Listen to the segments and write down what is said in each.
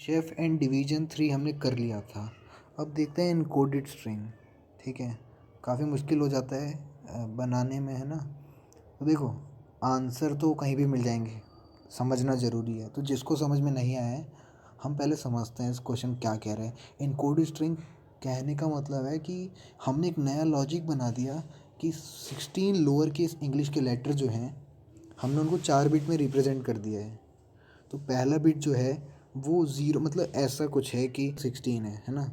Chef and division 3 हमने कर लिया था। अब देखते हैं इनकोडेड स्ट्रिंग। ठीक है, काफ़ी मुश्किल हो जाता है बनाने में, है ना। तो देखो, आंसर तो कहीं भी मिल जाएंगे, समझना ज़रूरी है। तो जिसको समझ में नहीं आया है, हम पहले समझते हैं इस क्वेश्चन क्या कह रहे हैं। इनकोडेड स्ट्रिंग कहने का मतलब है कि हमने एक नया लॉजिक बना दिया कि 16 लोअर केस इंग्लिश के लेटर जो हैं, हमने उनको 4 बिट में रिप्रेजेंट कर दिया है। तो पहला बिट जो है वो ज़ीरो, मतलब ऐसा कुछ है कि 16 है ना।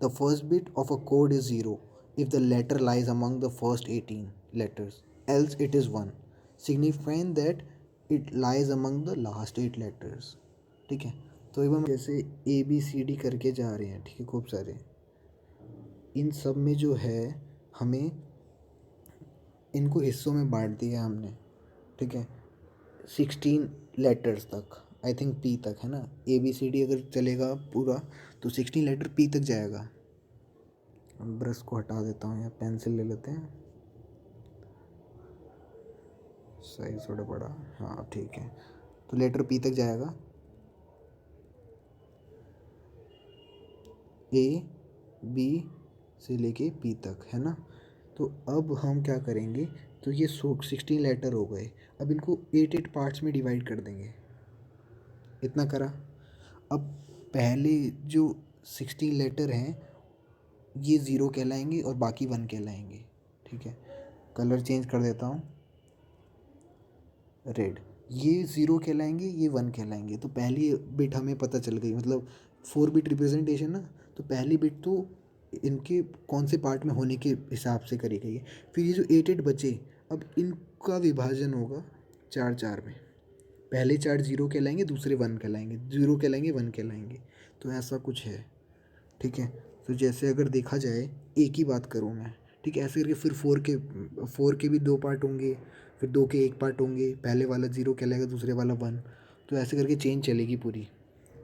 The first bit of a code is zero if the letter lies among the first 18 letters, else it is 1, signifying that it lies among the last 8 letters. ठीक है, तो एक बार जैसे ABCD करके जा रहे हैं, ठीक है, खूब सारे, इन सब में जो है हमें इनको हिस्सों में बांट दिया हमने। ठीक है, 16 लेटर्स तक, आई थिंक P तक, है ना। ABCD अगर चलेगा पूरा तो 16 लेटर P तक जाएगा। ब्रश को हटा देता हूँ, या पेंसिल ले लेते हैं, साइज थोड़ा बड़ा, हाँ ठीक है। तो लेटर P तक जाएगा, A B से लेके P तक, है ना। तो अब हम क्या करेंगे, तो ये 16 लेटर हो गए। अब इनको 8 पार्ट्स में डिवाइड कर देंगे। इतना करा। अब पहले जो 16 लेटर हैं ये ज़ीरो कहलाएंगे और बाकी 1 कहलाएंगे। ठीक है, कलर चेंज कर देता हूँ, रेड। ये ज़ीरो कहलाएंगे, ये 1 कहलाएंगे। तो पहली बिट हमें पता चल गई, मतलब 4 बिट रिप्रेजेंटेशन ना। तो पहली बिट तो इनके कौन से पार्ट में होने के हिसाब से करी गई है। फिर ये जो 8 बचे, अब इनका विभाजन होगा 4 में। पहले 4 ज़ीरो कहलाएंगे, दूसरे 1 कहलाएंगे, ज़ीरो कहलाएंगे, 1 कहलाएंगे। तो ऐसा कुछ है। ठीक है, तो जैसे अगर देखा जाए, एक ही बात करूँ मैं, ठीक है, ऐसे करके फिर 4 के भी 2 पार्ट होंगे, फिर 2 के 1 पार्ट होंगे, पहले वाला ज़ीरो कहलाएगा, दूसरे वाला 1। तो ऐसे करके चेन चलेगी पूरी।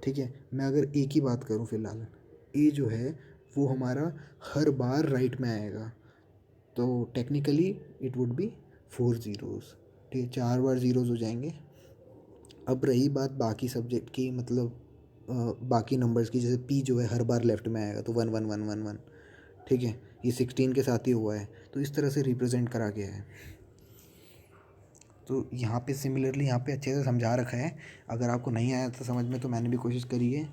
ठीक है, मैं अगर एक ही बात करूँ फ़िलहाल, ए जो है वो हमारा हर बार राइट में आएगा। तो technically it would be 4 zeros. ठीक है, 4 बार ज़ीरोज़ हो जाएंगे। अब रही बात बाकी सब्जेक्ट की, मतलब बाकी नंबर्स की, जैसे P जो है हर बार लेफ्ट में आएगा, तो 1 1 1 1 1। ठीक है, ये 16 के साथ ही हुआ है, तो इस तरह से रिप्रेजेंट करा गया है। तो यहाँ पे सिमिलरली यहाँ पे अच्छे से समझा रखा है। अगर आपको नहीं आया था समझ में, तो मैंने भी कोशिश करी है।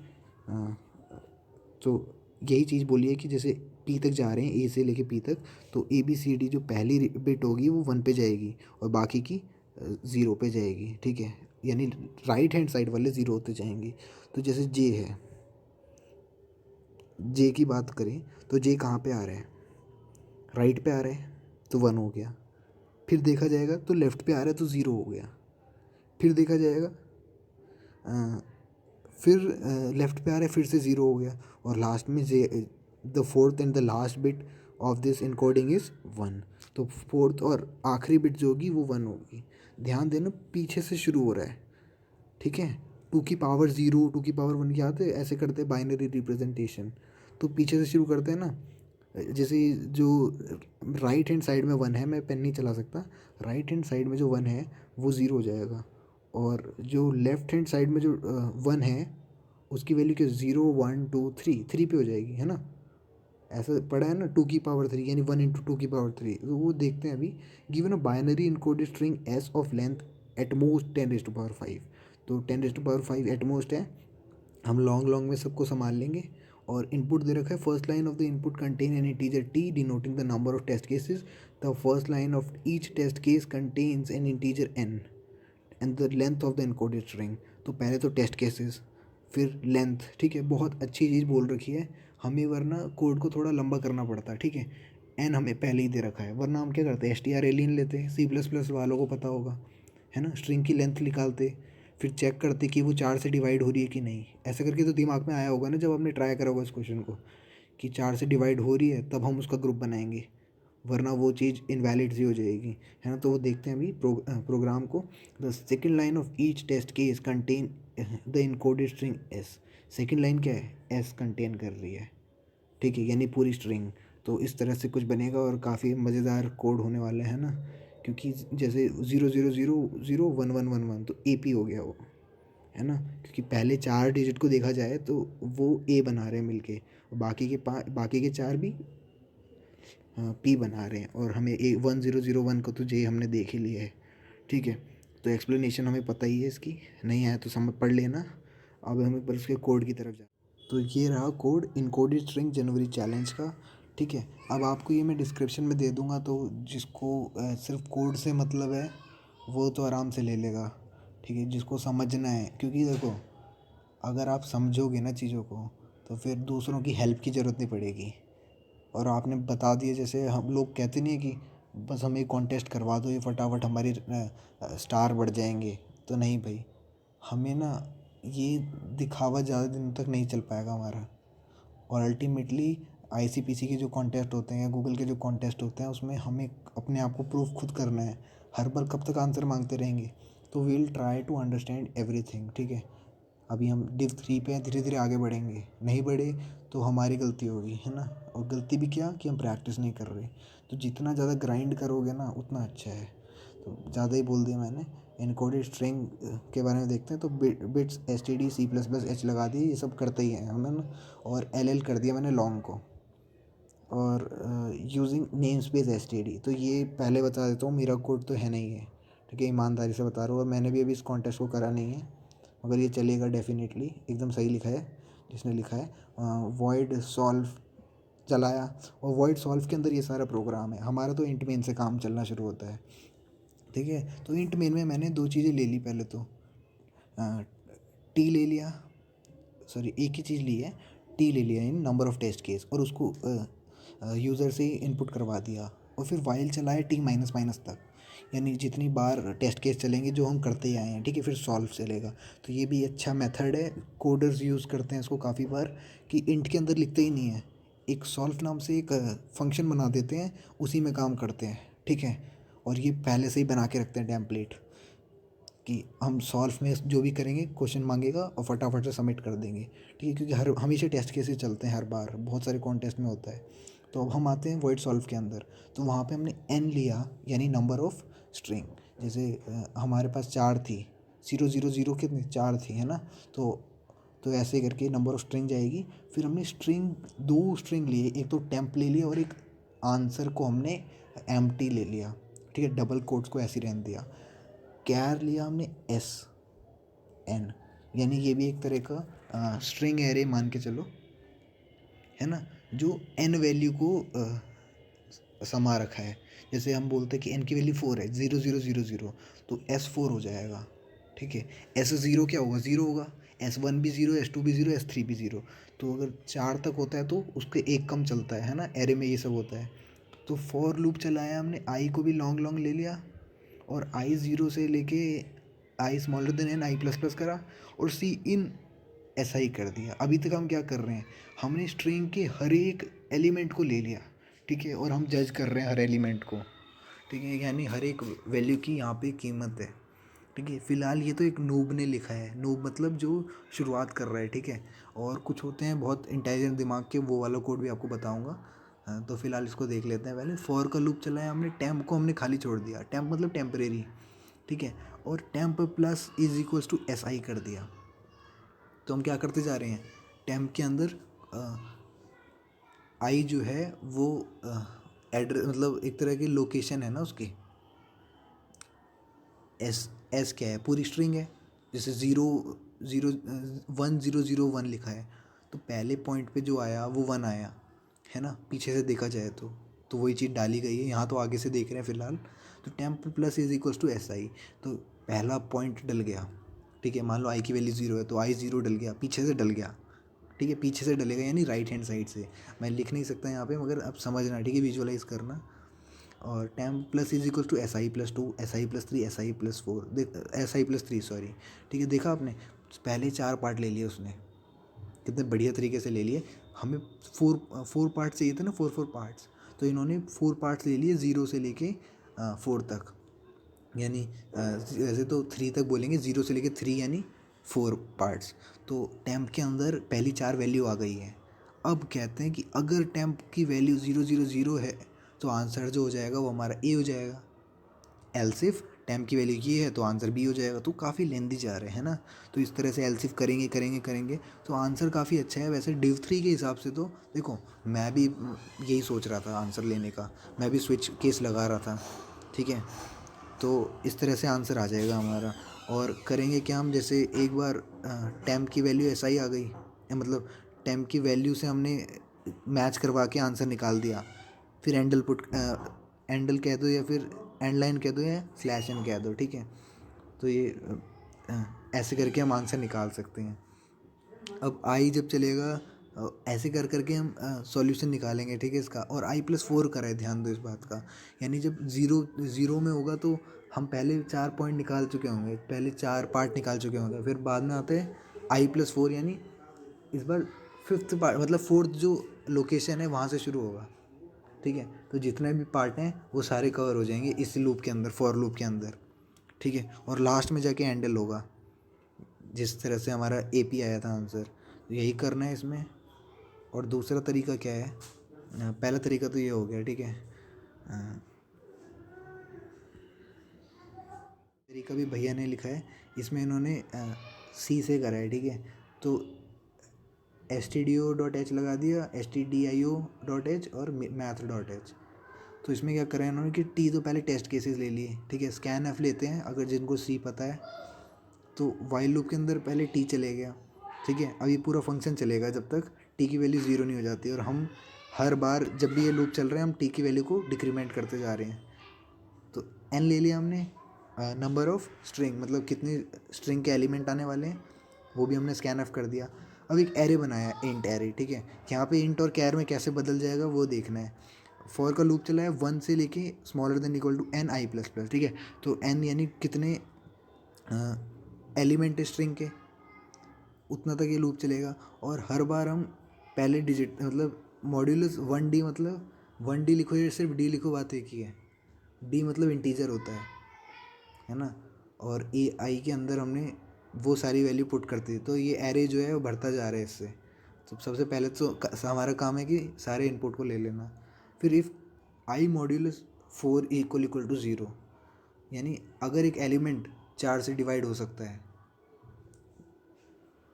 तो यही चीज़ बोली है कि जैसे P तक जा रहे हैं, A से लेके P तक, तो ABCD जो पहली बिट होगी वो 1 पे जाएगी और बाकी की 0 पे जाएगी। ठीक है, यानी राइट हैंड साइड वाले 0 होते जाएंगे। तो जैसे J है, J की बात करें तो J कहाँ पे आ रहा है, राइट पे आ रहा है, तो 1 हो गया। फिर देखा जाएगा तो लेफ़्ट पे आ रहा है, तो 0 हो गया। फिर देखा जाएगा फिर लेफ़्ट पे आ रहा है, फिर से 0 हो गया। और लास्ट में the fourth and the last bit of this encoding is 1। तो फोर्थ और आखिरी बिट जो होगी वो 1 होगी। ध्यान देना, पीछे से शुरू हो रहा है। ठीक है, 2 की पावर 0, 2 की पावर 1 याद है, ऐसे करते हैं बाइनरी रिप्रेजेंटेशन। तो पीछे से शुरू करते हैं ना। जैसे जो राइट हैंड साइड में 1 है, मैं पेन नहीं चला सकता, राइट हैंड साइड में जो 1 है वो 0 हो जाएगा। और जो लेफ्ट हैंड साइड में जो 1 है उसकी वैल्यू क्या, 0 1 2 3 पे हो जाएगी, है ना। ऐसा पढ़ा है ना, 2 की पावर 3 यानी 1 इंटू 2 की पावर 3। तो वो देखते हैं अभी। Given a binary encoded string S of length at most 10⁵। तो 10⁵ एट मोस्ट है, हम लॉन्ग लॉन्ग में सबको संभाल लेंगे। और इनपुट दे रखा है, first line of the input contain an integer T denoting the number of test cases. The first line of each test case contains an integer N and the length of the encoded string. तो पहले तो test cases, फिर length. ठीक है, बहुत अच्छी चीज़ बोल रखी है हमें, वरना कोड को थोड़ा लंबा करना पड़ता है। ठीक है, एन हमें पहले ही दे रखा है, वरना हम क्या करते हैं, STR लेते हैं, C++ वालों को पता होगा, है ना। स्ट्रिंग की लेंथ निकालते, फिर चेक करते कि वो 4 से डिवाइड हो रही है कि नहीं। ऐसा करके तो दिमाग में आया होगा ना जब आपने ट्राई करा होगा इस क्वेश्चन को, कि 4 से डिवाइड हो रही है तब हम उसका ग्रुप बनाएंगे, वरना वो चीज़ इनवैलिड सी हो जाएगी, है ना। तो वो देखते हैं अभी प्रोग्राम को। The second line of each test case contain the encoded string S. Second line क्या है, एस कंटेन कर रही है। ठीक है, यानी पूरी स्ट्रिंग। तो इस तरह से कुछ बनेगा और काफ़ी मज़ेदार कोड होने वाला है ना। क्योंकि जैसे 0 0 0 0 1 1 1 1, तो AP हो गया वो। है ना, क्योंकि पहले 4 डिजिट को देखा जाए तो वो ए बना रहे हैं मिलके, और बाकी के 4 भी पी बना रहे हैं, और हमें 1001 को तो जे हमने देख ही लिया है। ठीक है, तो एक्सप्लेनेशन हमें पता ही है इसकी, नहीं आया तो समझ पढ़ लेना। अब हमें बस उसके कोड की तरफ जा। तो ये रहा कोड इनकोडेड स्ट्रिंग जनवरी चैलेंज का। ठीक है, अब आपको ये मैं डिस्क्रिप्शन में दे दूंगा, तो जिसको सिर्फ कोड से मतलब है वो तो आराम से ले लेगा। ठीक है, जिसको समझना है, क्योंकि देखो अगर आप समझोगे ना चीज़ों को तो फिर दूसरों की हेल्प की ज़रूरत नहीं पड़ेगी। और आपने बता दिया, जैसे हम लोग कहते नहीं है कि बस हमें कॉन्टेस्ट करवा दो, ये फटाफट हमारी स्टार बढ़ जाएंगे। तो नहीं भाई, हमें ना ये दिखावा ज़्यादा दिन तक नहीं चल पाएगा हमारा। और अल्टीमेटली आईसीपीसी के जो कॉन्टेस्ट होते हैं या गूगल के जो कॉन्टेस्ट होते हैं उसमें हमें अपने आप को प्रूफ खुद करना है। हर बार कब तक आंसर मांगते रहेंगे? तो we will try to understand everything. ठीक है, अभी हम div 3 पे हैं, धीरे धीरे आगे बढ़ेंगे, नहीं बढ़े तो हमारी गलती होगी, है ना। और गलती भी क्या कि हम प्रैक्टिस नहीं कर रहे। तो जितना ज़्यादा ग्राइंड करोगे ना उतना अच्छा है। तो ज़्यादा ही बोल दिया मैंने। इनकोडेड स्ट्रिंग के बारे में देखते हैं, तो बिट्स std C++ h लगा दिए, ये सब करते ही हैं हमें ना। और ll कर दिया मैंने लॉन्ग को। और यूजिंग नेम स्पेस std, तो ये पहले बता देता हूँ, मेरा कोड तो है नहीं है। ठीक है, ईमानदारी से बता रहा हूँ, और मैंने भी अभी इस कॉन्टेस्ट को करा नहीं है, मगर ये चलेगा डेफिनेटली। एकदम सही लिखा है जिसने लिखा है। वॉइड सॉल्व चलाया, और वॉइड सॉल्व के अंदर ये सारा प्रोग्राम है हमारा। तो इंट मेन से काम चलना शुरू होता है। ठीक है, तो इंट मेन में मैंने 2 चीज़ें ले ली। पहले तो टी ले लिया, सॉरी एक ही चीज़ ली है, टी ले लिया इन नंबर ऑफ़ टेस्ट केस, और उसको यूज़र से इनपुट करवा दिया। और फिर वाइल चलाया टी माइनस माइनस तक, यानी जितनी बार टेस्ट केस चलेंगे जो हम करते ही आए हैं। ठीक है, फिर सॉल्व चलेगा। तो ये भी अच्छा मेथड है, कोडर्स यूज़ करते हैं इसको काफ़ी बार, कि इंट के अंदर लिखते ही नहीं है, एक सॉल्व नाम से एक फंक्शन बना देते हैं, उसी में काम करते हैं। ठीक है, और ये पहले से ही बना के रखते हैं टेम्पलेट, कि हम सॉल्व में जो भी करेंगे क्वेश्चन मांगेगा और फटाफट से सबमिट कर देंगे। ठीक है, क्योंकि हर हमेशा टेस्ट केसेस चलते हैं, हर बार बहुत सारे कॉन्टेस्ट में होता है। तो अब हम आते हैं वॉइड सॉल्व के अंदर। तो वहाँ पे हमने n लिया, यानी नंबर ऑफ़ स्ट्रिंग। जैसे हमारे पास 4 थी, 0 0 0 कितनी 4 थी, है ना। तो ऐसे करके नंबर ऑफ़ स्ट्रिंग जाएगी। फिर हमने स्ट्रिंग 2 स्ट्रिंग लिए, एक तो टेम्प ले लिया और एक आंसर को हमने एम्प्टी ले लिया। ठीक है, डबल कोट्स को ऐसे ही रहने दिया। कैर लिया हमने SN, यानी ये भी एक तरह का स्ट्रिंग एरे मान के चलो, है ना, जो n वैल्यू को समा रखा है। जैसे हम बोलते हैं कि n की वैल्यू 4 है, 0 0 0 0, तो S4 हो जाएगा। ठीक है, S0 क्या होगा? 0 होगा। S1 भी 0, S2 भी 0, S3 भी 0। तो अगर 4 तक होता है तो उसके एक कम चलता है ना, एरे में ये सब होता है। तो फॉर लूप चलाया हमने, आई को भी लॉन्ग लॉन्ग ले लिया, और आई 0 से लेके आई स्मॉलर देन एन आई प्लस प्लस करा, और सी इन ऐसा ही कर दिया। अभी तक हम क्या कर रहे हैं, हमने स्ट्रिंग के हर एक एलिमेंट को ले लिया। ठीक है, और हम जज कर रहे हैं हर एलिमेंट को। ठीक है, यानी हर एक वैल्यू की यहाँ पे कीमत है। ठीक है, फ़िलहाल ये तो एक नूब ने लिखा है, नूब मतलब जो शुरुआत कर रहा है। ठीक है, और कुछ होते हैं बहुत इंटेलिजेंट दिमाग के, वो वाला कोड भी आपको बताऊंगा। तो फ़िलहाल इसको देख लेते हैं। पहले फॉर का लूप चलाया हमने, टेम्प को हमने खाली छोड़ दिया, टेम्प मतलब टेम्परेरी। ठीक है, और temp plus is equals to SI कर दिया। तो हम क्या करते जा रहे हैं, टेम्प के अंदर आई जो है वो एड्रेस, मतलब एक तरह की लोकेशन है ना उसकी। एस क्या है, पूरी स्ट्रिंग है। जैसे 1 0 0 1 लिखा है, तो पहले पॉइंट पे जो आया वो 1 आया, है ना, पीछे से देखा जाए तो वही चीज़ डाली गई है। यहाँ तो आगे से देख रहे हैं फ़िलहाल। तो temp plus is equals to SI, तो पहला पॉइंट डल गया। ठीक है, मान लो आई की वैल्यू 0 है, तो आई 0 डल गया, पीछे से डल गया। ठीक है, पीछे से डलेगा यानी राइट हैंड साइड से। मैं लिख नहीं सकता यहाँ पे, मगर आप समझना। ठीक है, विजुअलाइज करना। और temp plus is equal to SI+2, SI+3, SI+4, SI+3 sorry. ठीक है, देखा आपने, पहले 4 पार्ट ले लिए उसने, कितने बढ़िया तरीके से ले लिए। हमें 4 पार्ट चाहिए थे ना, 4 पार्ट्स, तो इन्होंने 4 पार्ट्स ले लिए, 0 से लेके 4 तक। यानी वैसे तो 3 तक बोलेंगे, 0 से लेके 3 यानी 4 पार्ट्स। तो टेम्प के अंदर पहली 4 वैल्यू आ गई है। अब कहते हैं कि अगर टेम्प की वैल्यू 0 0 0 है, तो आंसर जो हो जाएगा वो हमारा ए हो जाएगा। एल्स इफ टेम की वैल्यू ये है तो आंसर बी हो जाएगा। तो काफ़ी लेंदी जा रहे हैं ना। तो इस तरह से एलसीफ करेंगे करेंगे करेंगे तो आंसर काफ़ी अच्छा है। वैसे डिव 3 के हिसाब से तो देखो मैं भी यही सोच रहा था आंसर लेने का, मैं भी स्विच केस लगा रहा था, ठीक है। तो इस तरह से आंसर आ जाएगा हमारा। और करेंगे क्या हम, जैसे एक बार टेम की वैल्यू ऐसा ही आ गई, मतलब टेम की वैल्यू से हमने मैच करवा के आंसर निकाल दिया, फिर एंडल कह दो या फिर एंड लाइन कह दो या स्लैश एन कह दो, ठीक है। तो ये ऐसे करके हम आंसर निकाल सकते हैं। अब आई जब चलेगा ऐसे कर करके हम सॉल्यूशन निकालेंगे, ठीक है इसका। और i+4 करा है, ध्यान दो इस बात का। यानी जब ज़ीरो में होगा तो हम पहले 4 पॉइंट निकाल चुके होंगे, पहले 4 पार्ट निकाल चुके होंगे, फिर बाद में आते हैं i+4, यानी इस बार फिफ्थ पार्ट, मतलब फोर्थ जो लोकेशन है वहाँ से शुरू होगा, ठीक है। तो जितने भी पार्ट हैं वो सारे कवर हो जाएंगे इस लूप के अंदर, फॉर लूप के अंदर, ठीक है। और लास्ट में जाके एंडल होगा, जिस तरह से हमारा AP आया था आंसर। तो यही करना है इसमें। और दूसरा तरीका क्या है, पहला तरीका तो ये हो गया, ठीक है। तरीका भी भैया ने लिखा है, इसमें इन्होंने C से करा है, ठीक है। तो stdio.h लगा दिया, stdio.h और math.h। तो इसमें क्या करा है इन्होंने कि T तो पहले टेस्ट केसेस ले लिए, ठीक है। scanf लेते हैं अगर जिनको C पता है। तो वाइल लूप के अंदर पहले T चले गया, ठीक है। अब ये पूरा फंक्शन चलेगा जब तक T की वैल्यू 0 नहीं हो जाती, और हम हर बार जब भी ये लूप चल रहे हैं हम T की वैल्यू को डिक्रीमेंट करते जा रहे हैं। तो n ले लिया हमने, नंबर ऑफ स्ट्रिंग, मतलब कितने स्ट्रिंग के एलिमेंट आने वाले हैं वो भी हमने स्कैन ऑफ कर दिया। अब एक एरे बनाया, इंट एरे, ठीक है। यहाँ पे इंट और कैर में कैसे बदल जाएगा वो देखना है। फॉर का लूप चला है 1 से लेके smaller than equal to n i++, ठीक है। तो n यानी कितने एलिमेंट है स्ट्रिंग के, उतना तक ये लूप चलेगा। और हर बार हम पहले डिजिट, मतलब मॉड्यूलस 1D, मतलब 1D लिखो या सिर्फ D लिखो, बात एक ही है। D मतलब इंटीजर होता है ना। और AI के अंदर हमने वो सारी वैल्यू पुट करती है, तो ये एरे जो है वो बढ़ता जा रहा है इससे। तो सबसे पहले तो हमारा काम है कि सारे इनपुट को ले लेना। फिर if I modulus 4 equal to 0, यानी अगर एक एलिमेंट 4 से डिवाइड हो सकता है,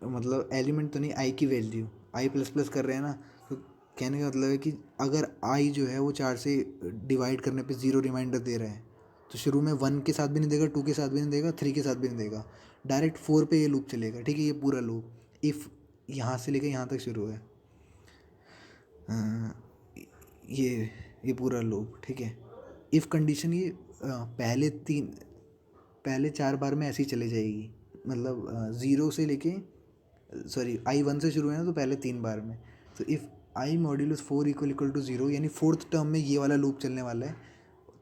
मतलब एलिमेंट तो नहीं, I की वैल्यू i++ कर रहे हैं ना, तो कहने का मतलब है कि अगर I जो है वो 4 से डिवाइड करने पे 0 रिमाइंडर दे रहा है, तो शुरू में 1 के साथ भी नहीं देगा, 2 के साथ भी नहीं देगा, 3 के साथ भी नहीं देगा, डायरेक्ट 4 पे ये लूप चलेगा, ठीक है। ये पूरा लूप इफ़ यहाँ से लेकर यहाँ तक शुरू है, ये पूरा लूप, ठीक है। इफ़ कंडीशन ये पहले 4 बार में ऐसी चले जाएगी, मतलब 0 से लेके, सॉरी I1 से शुरू है ना, तो पहले 3 बार में। तो if I modulus 4 equal to 0, यानी फोर्थ टर्म में ये वाला लूप चलने वाला है,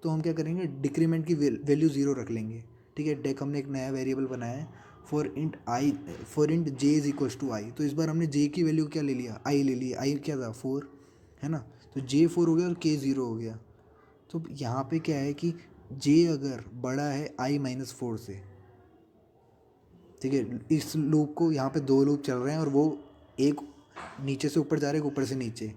तो हम क्या करेंगे, डिक्रीमेंट की वैल्यू 0 रख लेंगे, ठीक है। डेक हमने एक नया वेरिएबल बनाया है, for int j is equals to I. तो इस बार हमने j की वैल्यू क्या ले लिया, i ले लिया। i क्या था, 4 है ना। तो j 4 हो गया और k 0 हो गया। तो यहाँ पे क्या है कि j अगर बड़ा है i-4 से, ठीक है। इस लूप को, यहाँ पे 2 लूप चल रहे हैं और वो एक नीचे से ऊपर जा रहा है, एक ऊपर से नीचे,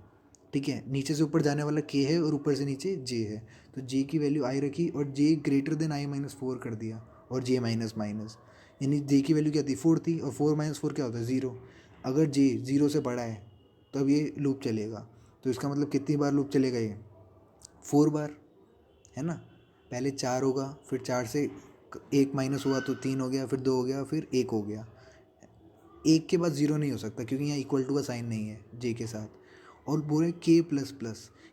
ठीक है। नीचे से ऊपर जाने वाला k है और ऊपर से नीचे j है। तो j की वैल्यू i रखी और j ग्रेटर देन i-4 कर दिया, और j माइनस माइनस, यानी j की वैल्यू क्या थी, 4 थी, और 4 - 4 क्या होता है, 0। अगर j 0 से बड़ा है तब ये लूप चलेगा। तो इसका मतलब कितनी बार लूप चलेगा, ये 4 बार, है ना। पहले 4 होगा, फिर 4 से 1 माइनस हुआ तो 3 हो गया, फिर 2 हो गया, फिर 1 हो गया। 1 के बाद 0 नहीं हो सकता क्योंकि यहाँ इक्वल टू का साइन नहीं है j के साथ। और बोले k++,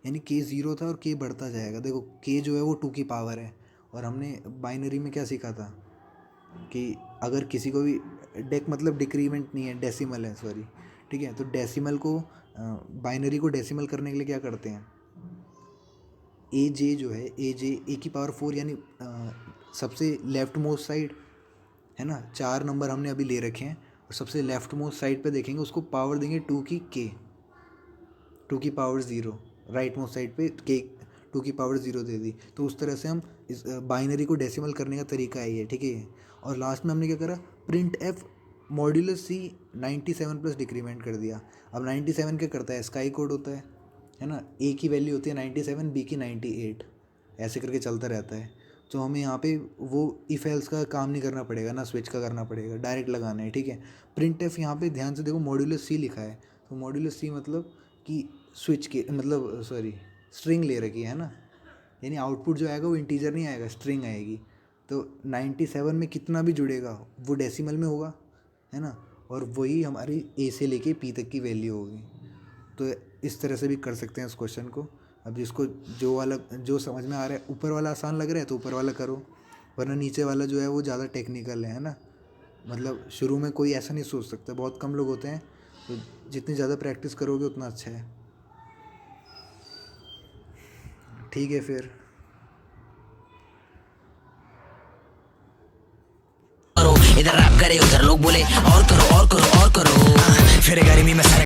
यानी k 0 था और k बढ़ता जाएगा। देखो k जो है वो 2 की पावर है, और हमने बाइनरी में क्या सीखा था कि अगर किसी को भी, डेक मतलब डिक्रीमेंट नहीं है, डेसिमल है, सॉरी, ठीक है। तो डेसिमल को, बाइनरी को डेसिमल करने के लिए क्या करते हैं, ए जे जो है, ए की पावर 4, यानी सबसे लेफ्ट मोस्ट साइड है ना, 4 नंबर हमने अभी ले रखे हैं, और सबसे लेफ्ट मोस्ट साइड पे देखेंगे उसको पावर देंगे 2 की पावर 0, राइट मोस्ट साइड पे के 2 की पावर 0 दे दी। तो उस तरह से हम इस बाइनरी को डेसिमल करने का तरीका है ये, ठीक है। और लास्ट में हमने क्या करा, print F modulus C 97 plus decrement कर दिया। अब 97 क्या करता है, स्काई कोड होता है ना। A की वैल्यू होती है 97, B की 98, ऐसे करके चलता रहता है। तो हमें यहाँ पे वो इफ एल्स का काम नहीं करना पड़ेगा ना, स्विच का करना पड़ेगा, डायरेक्ट लगाना है, ठीक है। प्रिंट एफ यहाँ पे ध्यान से देखो मॉड्यूलस सी लिखा है, तो मॉड्यूलस सी मतलब कि स्विच के मतलब सॉरी स्ट्रिंग ले रखी है ना, यानी आउटपुट जो आएगा वो इंटीजर नहीं आएगा, स्ट्रिंग आएगी। तो 97 में कितना भी जुड़ेगा वो डेसिमल में होगा, है ना, और वही हमारी ए से लेके पी तक की वैल्यू होगी। तो इस तरह से भी कर सकते हैं इस क्वेश्चन को। अब जिसको जो समझ में आ रहा है, ऊपर वाला आसान लग रहा है तो ऊपर वाला करो, वरना नीचे वाला जो है वो ज़्यादा टेक्निकल है ना। मतलब शुरू में कोई ऐसा नहीं सोच सकता, बहुत कम लोग होते हैं, तो जितनी ज़्यादा प्रैक्टिस करोगे उतना अच्छा है। ठीक है फिर। इधर रैप करे उधर लोग बोले और करो और करो और करो, फिर गर्मी में